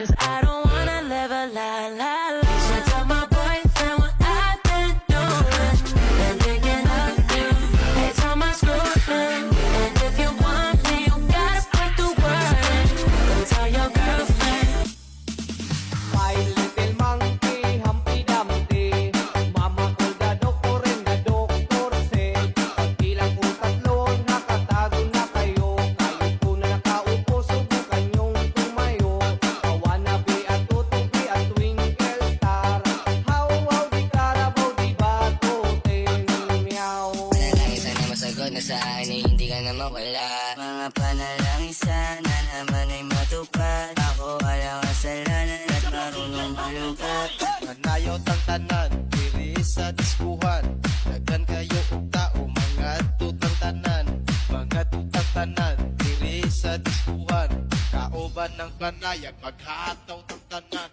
'cause I don't wanna live a lie, lie, lie. Should tell my boyfriend what I've been doing. Been thinking of you. They tell my screwing. And if you want me, you gotta put the word in. Go tell your girlfriend. My little monkey, Humpty Dumpty, Mama called the doctor and the doctor said, pagbilang ko tatlo, nakatago na kayo. Kayo po na nakaupo, subukan yung tumayo. I wanna be a tutubi, a twinkle star. How di Carabao, di Batoten, meow. Panalangin sana masagot na sa akin ay hindi ka na mawala. Mga panalangin sana naman ay matupad. Ako walang kasalanan at marunong malukat. Manayaw tang tanan, diri sa diskuhan. Dagan kayo og tao, mga tutang tanan. Mga tutang tanan, diri sa diskuhan. Kauban ng panayag, maghataw tang tanan.